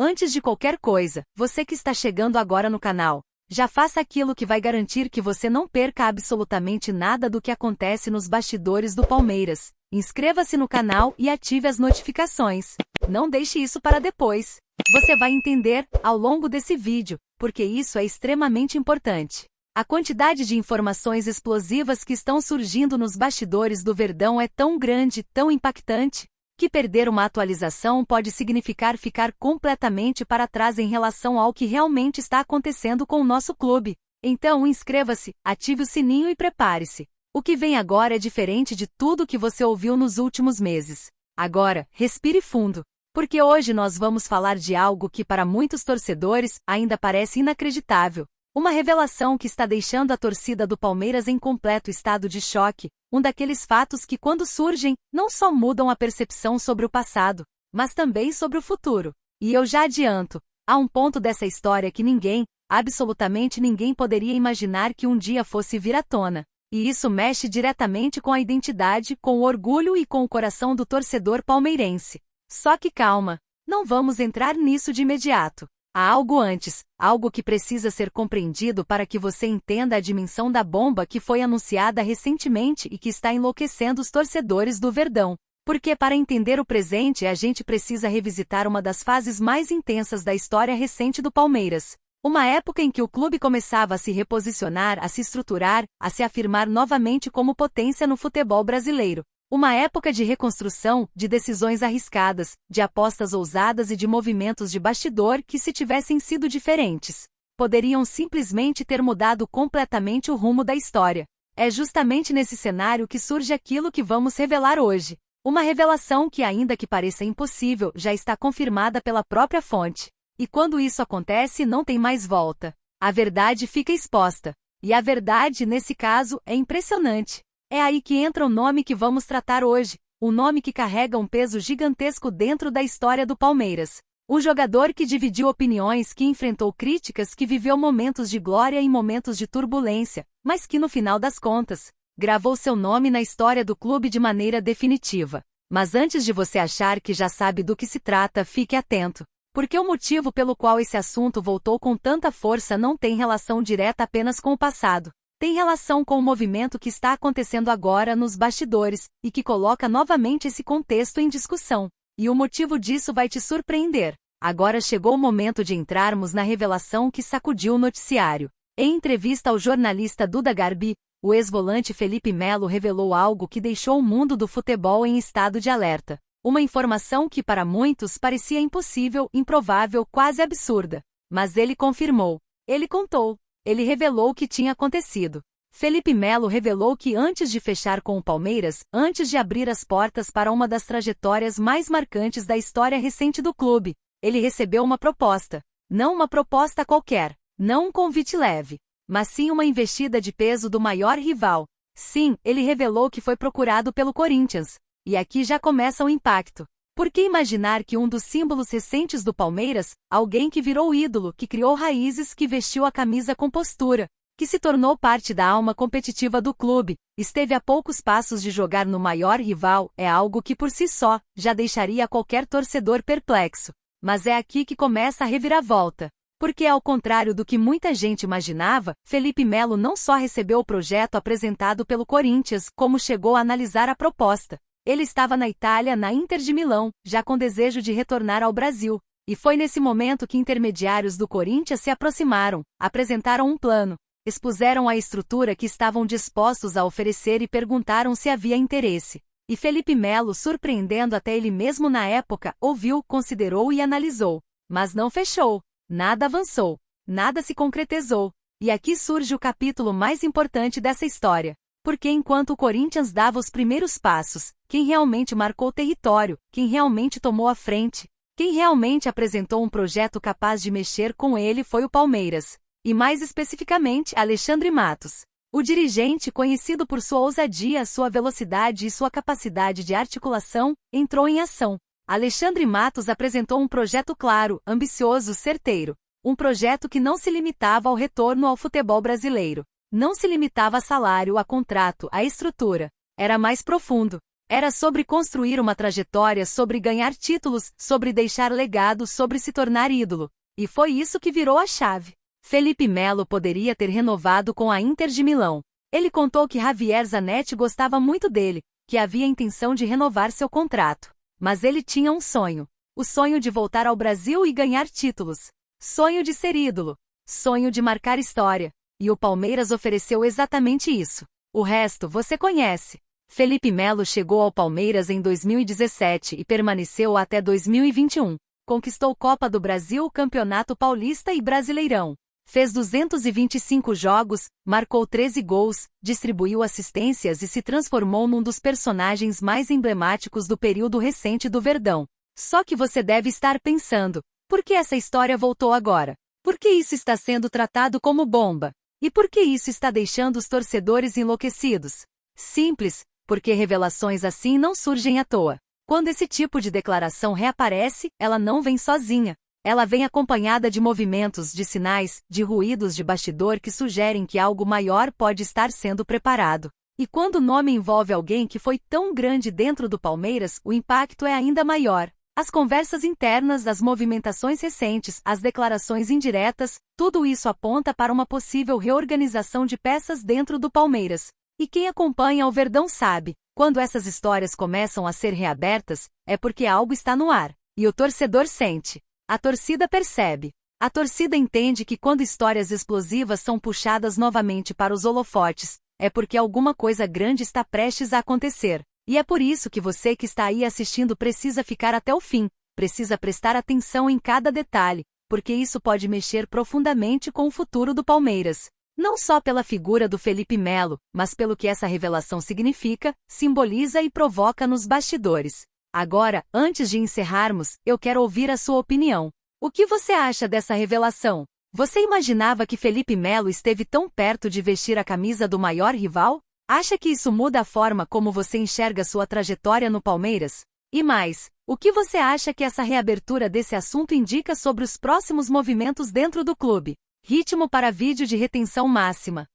Antes de qualquer coisa, você que está chegando agora no canal, já faça aquilo que vai garantir que você não perca absolutamente nada do que acontece nos bastidores do Palmeiras. Inscreva-se no canal e ative as notificações. Não deixe isso para depois. Você vai entender, ao longo desse vídeo, porque isso é extremamente importante. A quantidade de informações explosivas que estão surgindo nos bastidores do Verdão é tão grande, tão impactante, que perder uma atualização pode significar ficar completamente para trás em relação ao que realmente está acontecendo com o nosso clube. Então inscreva-se, ative o sininho e prepare-se. O que vem agora é diferente de tudo que você ouviu nos últimos meses. Agora, respire fundo, porque hoje nós vamos falar de algo que para muitos torcedores ainda parece inacreditável. Uma revelação que está deixando a torcida do Palmeiras em completo estado de choque, um daqueles fatos que quando surgem, não só mudam a percepção sobre o passado, mas também sobre o futuro. E eu já adianto, há um ponto dessa história que ninguém, absolutamente ninguém poderia imaginar que um dia fosse vir à tona. E isso mexe diretamente com a identidade, com o orgulho e com o coração do torcedor palmeirense. Só que calma, não vamos entrar nisso de imediato. Há algo antes, algo que precisa ser compreendido para que você entenda a dimensão da bomba que foi anunciada recentemente e que está enlouquecendo os torcedores do Verdão. Porque para entender o presente a gente precisa revisitar uma das fases mais intensas da história recente do Palmeiras. Uma época em que o clube começava a se reposicionar, a se estruturar, a se afirmar novamente como potência no futebol brasileiro. Uma época de reconstrução, de decisões arriscadas, de apostas ousadas e de movimentos de bastidor que, se tivessem sido diferentes, poderiam simplesmente ter mudado completamente o rumo da história. É justamente nesse cenário que surge aquilo que vamos revelar hoje. Uma revelação que, ainda que pareça impossível, já está confirmada pela própria fonte. E quando isso acontece, não tem mais volta. A verdade fica exposta. E a verdade, nesse caso, é impressionante. É aí que entra o nome que vamos tratar hoje, um nome que carrega um peso gigantesco dentro da história do Palmeiras. Um jogador que dividiu opiniões, que enfrentou críticas, que viveu momentos de glória e momentos de turbulência, mas que no final das contas, gravou seu nome na história do clube de maneira definitiva. Mas antes de você achar que já sabe do que se trata, fique atento. Porque o motivo pelo qual esse assunto voltou com tanta força não tem relação direta apenas com o passado. Tem relação com o movimento que está acontecendo agora nos bastidores, e que coloca novamente esse contexto em discussão. E o motivo disso vai te surpreender. Agora chegou o momento de entrarmos na revelação que sacudiu o noticiário. Em entrevista ao jornalista Duda Garbi, o ex-volante Felipe Melo revelou algo que deixou o mundo do futebol em estado de alerta. Uma informação que para muitos parecia impossível, improvável, quase absurda. Mas ele confirmou. Ele contou. Ele revelou o que tinha acontecido. Felipe Melo revelou que antes de fechar com o Palmeiras, antes de abrir as portas para uma das trajetórias mais marcantes da história recente do clube, ele recebeu uma proposta. Não uma proposta qualquer, não um convite leve, mas sim uma investida de peso do maior rival. Sim, ele revelou que foi procurado pelo Corinthians. E aqui já começa o impacto. Por que imaginar que um dos símbolos recentes do Palmeiras, alguém que virou ídolo, que criou raízes, que vestiu a camisa com postura, que se tornou parte da alma competitiva do clube, esteve a poucos passos de jogar no maior rival, é algo que por si só, já deixaria qualquer torcedor perplexo. Mas é aqui que começa a reviravolta. Porque ao contrário do que muita gente imaginava, Felipe Melo não só recebeu o projeto apresentado pelo Corinthians, como chegou a analisar a proposta. Ele estava na Itália, na Inter de Milão, já com desejo de retornar ao Brasil. E foi nesse momento que intermediários do Corinthians se aproximaram, apresentaram um plano, expuseram a estrutura que estavam dispostos a oferecer e perguntaram se havia interesse. E Felipe Melo, surpreendendo até ele mesmo na época, ouviu, considerou e analisou. Mas não fechou. Nada avançou. Nada se concretizou. E aqui surge o capítulo mais importante dessa história. Porque enquanto o Corinthians dava os primeiros passos, quem realmente marcou território, quem realmente tomou a frente, quem realmente apresentou um projeto capaz de mexer com ele foi o Palmeiras. E mais especificamente, Alexandre Matos. O dirigente, conhecido por sua ousadia, sua velocidade e sua capacidade de articulação, entrou em ação. Alexandre Matos apresentou um projeto claro, ambicioso, certeiro. Um projeto que não se limitava ao retorno ao futebol brasileiro. Não se limitava a salário, a contrato, a estrutura. Era mais profundo. Era sobre construir uma trajetória, sobre ganhar títulos, sobre deixar legado, sobre se tornar ídolo. E foi isso que virou a chave. Felipe Melo poderia ter renovado com a Inter de Milão. Ele contou que Javier Zanetti gostava muito dele, que havia intenção de renovar seu contrato. Mas ele tinha um sonho. O sonho de voltar ao Brasil e ganhar títulos. Sonho de ser ídolo. Sonho de marcar história. E o Palmeiras ofereceu exatamente isso. O resto você conhece. Felipe Melo chegou ao Palmeiras em 2017 e permaneceu até 2021. Conquistou Copa do Brasil, Campeonato Paulista e Brasileirão. Fez 225 jogos, marcou 13 gols, distribuiu assistências e se transformou num dos personagens mais emblemáticos do período recente do Verdão. Só que você deve estar pensando, por que essa história voltou agora? Por que isso está sendo tratado como bomba? E por que isso está deixando os torcedores enlouquecidos? Simples, porque revelações assim não surgem à toa. Quando esse tipo de declaração reaparece, ela não vem sozinha. Ela vem acompanhada de movimentos, de sinais, de ruídos de bastidor que sugerem que algo maior pode estar sendo preparado. E quando o nome envolve alguém que foi tão grande dentro do Palmeiras, o impacto é ainda maior. As conversas internas, as movimentações recentes, as declarações indiretas, tudo isso aponta para uma possível reorganização de peças dentro do Palmeiras. E quem acompanha o Verdão sabe, quando essas histórias começam a ser reabertas, é porque algo está no ar. E o torcedor sente. A torcida percebe. A torcida entende que quando histórias explosivas são puxadas novamente para os holofotes, é porque alguma coisa grande está prestes a acontecer. E é por isso que você que está aí assistindo precisa ficar até o fim, precisa prestar atenção em cada detalhe, porque isso pode mexer profundamente com o futuro do Palmeiras. Não só pela figura do Felipe Melo, mas pelo que essa revelação significa, simboliza e provoca nos bastidores. Agora, antes de encerrarmos, eu quero ouvir a sua opinião. O que você acha dessa revelação? Você imaginava que Felipe Melo esteve tão perto de vestir a camisa do maior rival? Acha que isso muda a forma como você enxerga sua trajetória no Palmeiras? E mais, o que você acha que essa reabertura desse assunto indica sobre os próximos movimentos dentro do clube? Ritmo para vídeo de retenção máxima.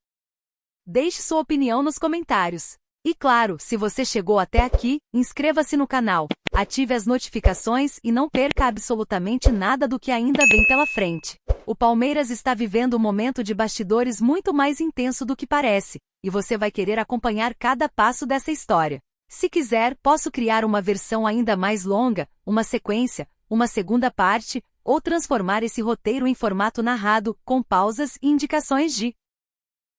Deixe sua opinião nos comentários. E claro, se você chegou até aqui, inscreva-se no canal, ative as notificações e não perca absolutamente nada do que ainda vem pela frente. O Palmeiras está vivendo um momento de bastidores muito mais intenso do que parece, e você vai querer acompanhar cada passo dessa história. Se quiser, posso criar uma versão ainda mais longa, uma sequência, uma segunda parte, ou transformar esse roteiro em formato narrado, com pausas e indicações de